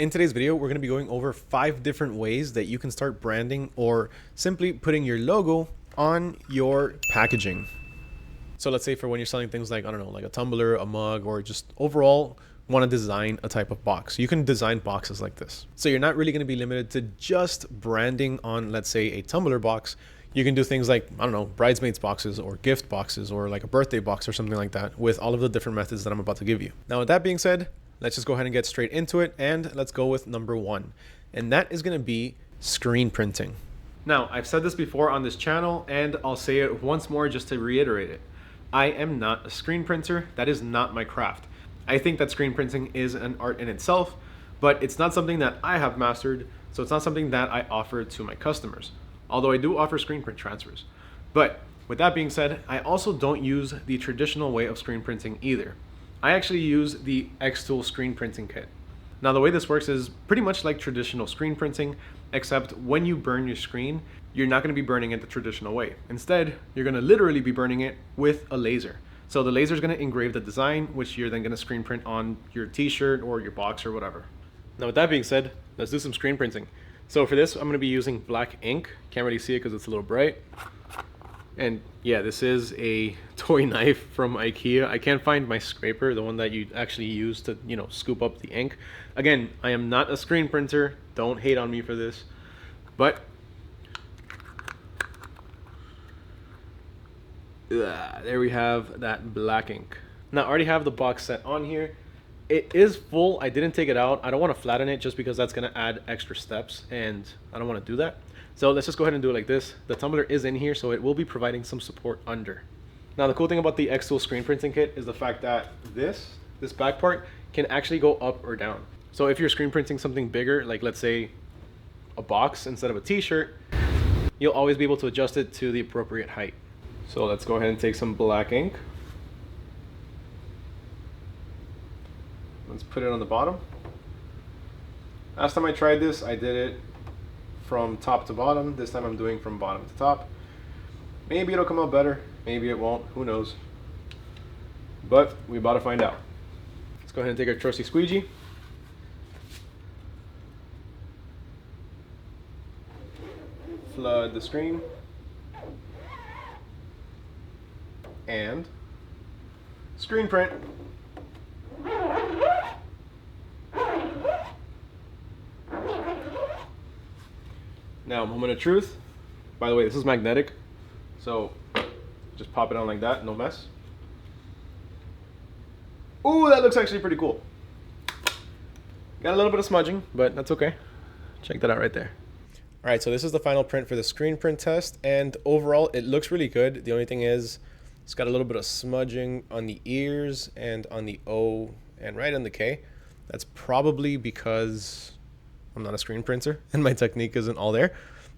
In today's video, we're going to be going over 5 different ways that you can start branding or simply putting your logo on your packaging. So let's say for when you're selling things like, I don't know, like a tumbler, a mug, or just overall want to design a type of box. You can design boxes like this. So you're not really going to be limited to just branding on, let's say, a tumbler box. You can do things like, I don't know, bridesmaids boxes or gift boxes or like a birthday box or something like that with all of the different methods that I'm about to give you. Now, with that being said, let's just go ahead and get straight into it, and let's go with number 1. And that is going to be screen printing. Now, I've said this before on this channel, and I'll say it once more just to reiterate it. I am not a screen printer. That is not my craft. I think that screen printing is an art in itself, but it's not something that I have mastered, so it's not something that I offer to my customers. Although I do offer screen print transfers. But with that being said, I also don't use the traditional way of screen printing either. I actually use the XTool screen printing kit. Now, the way this works is pretty much like traditional screen printing, except when you burn your screen, you're not going to be burning it the traditional way. Instead, you're going to literally be burning it with a laser. So the laser is going to engrave the design, which you're then going to screen print on your t-shirt or your box or whatever. Now, with that being said, let's do some screen printing. So for this, I'm going to be using black ink. Can't really see it because it's a little bright. And yeah, this is a toy knife from IKEA. I can't find my scraper, the one that you actually use to, scoop up the ink. Again, I am not a screen printer. Don't hate on me for this. But there we have that black ink. Now, I already have the box set on here. It is full. I didn't take it out. I don't want to flatten it just because that's going to add extra steps, and I don't want to do that. So let's just go ahead and do it like this. The tumbler is in here, so it will be providing some support under. Now, the cool thing about the XTool screen printing kit is the fact that this back part can actually go up or down. So if you're screen printing something bigger, like let's say a box instead of a t-shirt, you'll always be able to adjust it to the appropriate height. So let's go ahead and take some black ink. Let's put it on the bottom. Last time I tried this, I did it from top to bottom. This time I'm doing from bottom to top. Maybe it'll come out better, maybe it won't, who knows. But we about to find out. Let's go ahead and take our trusty squeegee. Flood the screen. And screen print. Now, moment of truth. By the way, this is magnetic, so just pop it on like that, no mess. Ooh, that looks actually pretty cool. Got a little bit of smudging, but that's okay. Check that out right there. All right, so this is the final print for the screen print test, and overall, it looks really good. The only thing is, it's got a little bit of smudging on the ears and on the O and right on the K. That's probably because I'm not a screen printer and my technique isn't all there.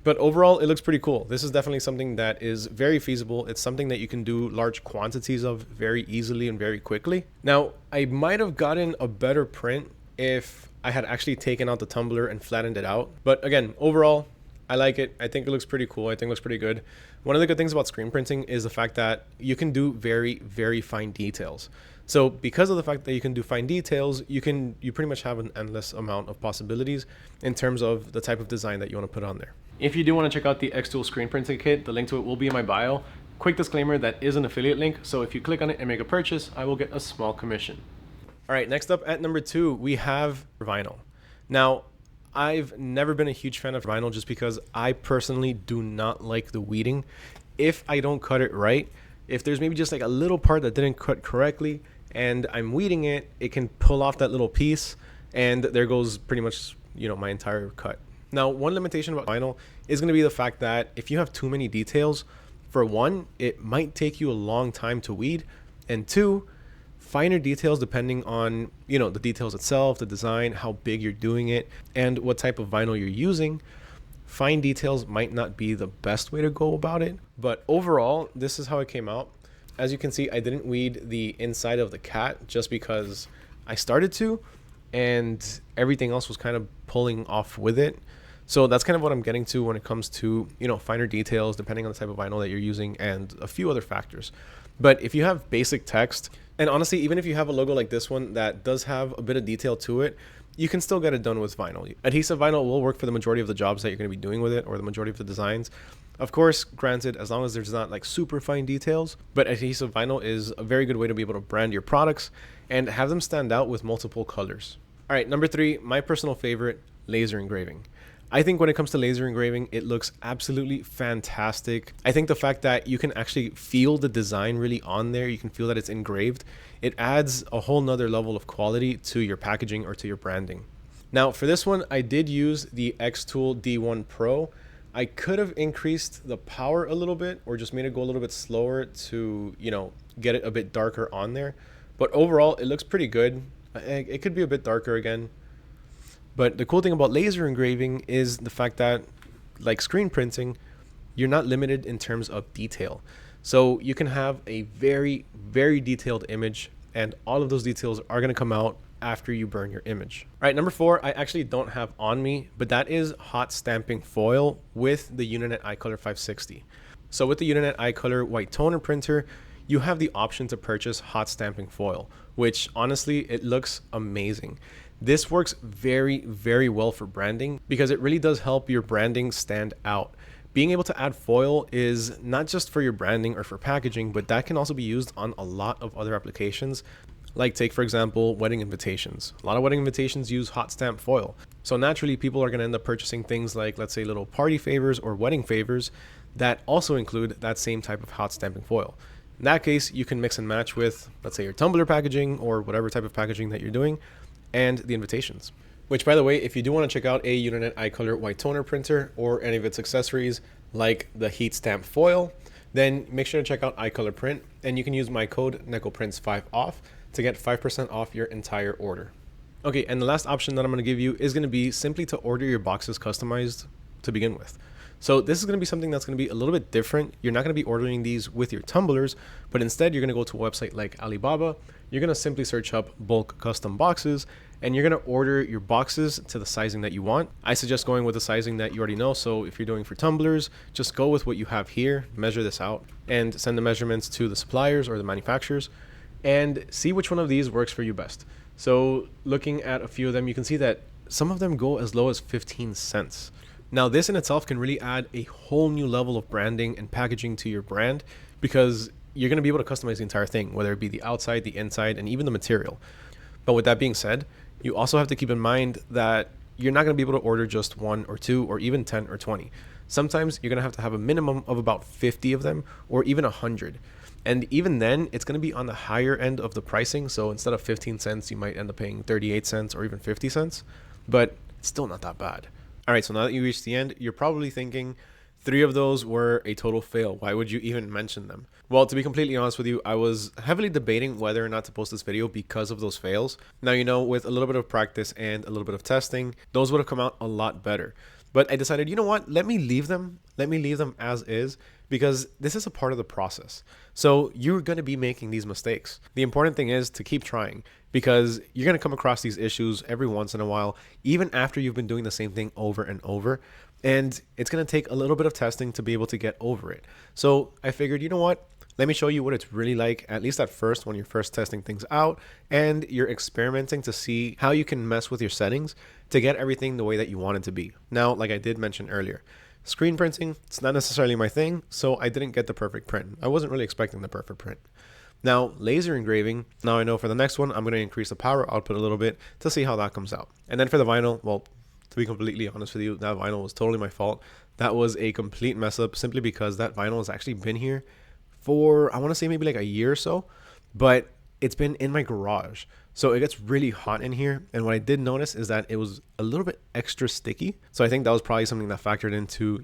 But overall, it looks pretty cool. This is definitely something that is very feasible. It's something that you can do large quantities of very easily and very quickly. Now, I might have gotten a better print if I had actually taken out the tumbler and flattened it out. But again, overall, I like it. I think it looks pretty cool. I think it looks pretty good. One of the good things about screen printing is the fact that you can do very, very fine details. So because of the fact that you can do fine details, you pretty much have an endless amount of possibilities in terms of the type of design that you want to put on there. If you do want to check out the XTool screen printing kit, the link to it will be in my bio. Quick disclaimer, that is an affiliate link, so if you click on it and make a purchase, I will get a small commission. All right, next up at number 2, we have vinyl. Now, I've never been a huge fan of vinyl just because I personally do not like the weeding. If I don't cut it right, if there's maybe just like a little part that didn't cut correctly and I'm weeding it, it can pull off that little piece and there goes pretty much, my entire cut. Now, one limitation about vinyl is going to be the fact that if you have too many details, for one, it might take you a long time to weed, and two, finer details depending on, the details itself, the design, how big you're doing it, and what type of vinyl you're using. Fine details might not be the best way to go about it, but overall, this is how it came out. As you can see, I didn't weed the inside of the cat just because I started to, and everything else was kind of pulling off with it. So that's kind of what I'm getting to when it comes to, finer details, depending on the type of vinyl that you're using and a few other factors. But if you have basic text, and honestly, even if you have a logo like this one that does have a bit of detail to it, you can still get it done with vinyl. Adhesive vinyl will work for the majority of the jobs that you're going to be doing with it, or the majority of the designs. Of course, granted, as long as there's not like super fine details, but adhesive vinyl is a very good way to be able to brand your products and have them stand out with multiple colors. All right, number 3, my personal favorite, laser engraving. I think when it comes to laser engraving, it looks absolutely fantastic. I think the fact that you can actually feel the design really on there, you can feel that it's engraved, it adds a whole nother level of quality to your packaging or to your branding. Now for this one, I did use the XTool D1 Pro. I could have increased the power a little bit or just made it go a little bit slower to, get it a bit darker on there. But overall, it looks pretty good. It could be a bit darker again. But the cool thing about laser engraving is the fact that, like screen printing, you're not limited in terms of detail. So you can have a very, very detailed image, and all of those details are going to come out after you burn your image. All right, number 4, I actually don't have on me, but that is hot stamping foil with the Uninet iColor 560. So with the Uninet iColor white toner printer, you have the option to purchase hot stamping foil, which honestly, it looks amazing. This works very, very well for branding because it really does help your branding stand out. Being able to add foil is not just for your branding or for packaging, but that can also be used on a lot of other applications. Like take, for example, wedding invitations. A lot of wedding invitations use hot stamp foil. So naturally, people are going to end up purchasing things like, let's say, little party favors or wedding favors that also include that same type of hot stamping foil. In that case, you can mix and match with, let's say, your tumbler packaging or whatever type of packaging that you're doing, and the invitations. Which, by the way, if you do want to check out a Uninet iColor white toner printer or any of its accessories like the heat stamp foil, then make sure to check out iColor Print, and you can use my code NECOPRINTS5OFF to get 5% off your entire order. Okay, and the last option that I'm going to give you is going to be simply to order your boxes customized to begin with. So this is going to be something that's going to be a little bit different. You're not going to be ordering these with your tumblers, but instead you're going to go to a website like Alibaba. You're going to simply search up bulk custom boxes, and you're going to order your boxes to the sizing that you want. I suggest going with the sizing that you already know. So if you're doing for tumblers, just go with what you have here, measure this out, and send the measurements to the suppliers or the manufacturers, and see which one of these works for you best. So looking at a few of them, you can see that some of them go as low as 15 cents. Now, this in itself can really add a whole new level of branding and packaging to your brand because you're going to be able to customize the entire thing, whether it be the outside, the inside, and even the material. But with that being said, you also have to keep in mind that you're not going to be able to order just 1 or 2 or even 10 or 20. Sometimes you're going to have a minimum of about 50 of them or even 100. And even then, it's going to be on the higher end of the pricing. So instead of 15 cents, you might end up paying 38 cents or even 50 cents, but it's still not that bad. All right, so now that you reached the end, you're probably thinking 3 of those were a total fail. Why would you even mention them? Well, to be completely honest with you, I was heavily debating whether or not to post this video because of those fails. Now, with a little bit of practice and a little bit of testing, those would have come out a lot better. But I decided, you know what? Let me leave them as is because this is a part of the process. So you're going to be making these mistakes. The important thing is to keep trying because you're going to come across these issues every once in a while, even after you've been doing the same thing over and over. And it's going to take a little bit of testing to be able to get over it. So I figured, you know what? Let me show you what it's really like, at least at first, when you're first testing things out and you're experimenting to see how you can mess with your settings to get everything the way that you want it to be. Now, like I did mention earlier, screen printing, it's not necessarily my thing, so I didn't get the perfect print. I wasn't really expecting the perfect print. Now, laser engraving, now I know for the next one, I'm going to increase the power output a little bit to see how that comes out. And then for the vinyl, well, to be completely honest with you, that vinyl was totally my fault. That was a complete mess up simply because that vinyl has actually been here for, I want to say maybe like a year or so, but it's been in my garage. So it gets really hot in here. And what I did notice is that it was a little bit extra sticky. So I think that was probably something that factored into,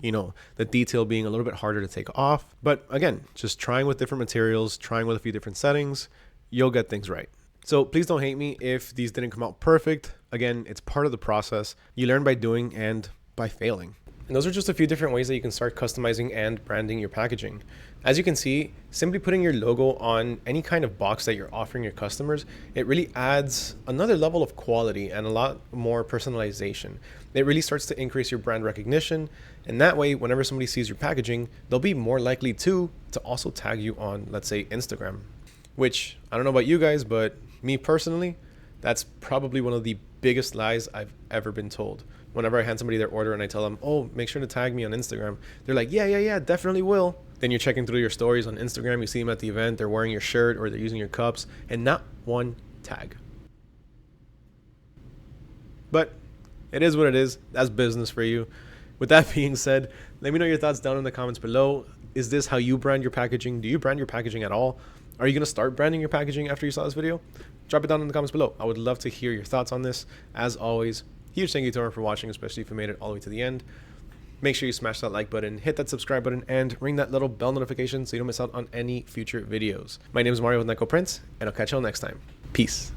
the detail being a little bit harder to take off. But again, just trying with different materials, trying with a few different settings, you'll get things right. So please don't hate me if these didn't come out perfect. Again, it's part of the process. You learn by doing and by failing. And those are just a few different ways that you can start customizing and branding your packaging. As you can see, simply putting your logo on any kind of box that you're offering your customers, it really adds another level of quality and a lot more personalization. It really starts to increase your brand recognition. And that way, whenever somebody sees your packaging, they'll be more likely to also tag you on, let's say, Instagram. Which, I don't know about you guys, but me personally, that's probably one of the biggest lies I've ever been told. Whenever I hand somebody their order and I tell them, oh, make sure to tag me on Instagram, they're like, yeah, definitely will. Then you're checking through your stories on Instagram, you see them at the event, they're wearing your shirt or they're using your cups, and not one tag. But it is what it is. That's business for you. With that being said, let me know your thoughts down in the comments below. Is this how you brand your packaging? Do you brand your packaging at all? Are you going to start branding your packaging after you saw this video? Drop it down in the comments below. I would love to hear your thoughts on this. As always, huge thank you to everyone for watching, especially if you made it all the way to the end. Make sure you smash that like button, hit that subscribe button, and ring that little bell notification so you don't miss out on any future videos. My name is Mario with Neko Prince, and I'll catch you all next time. Peace.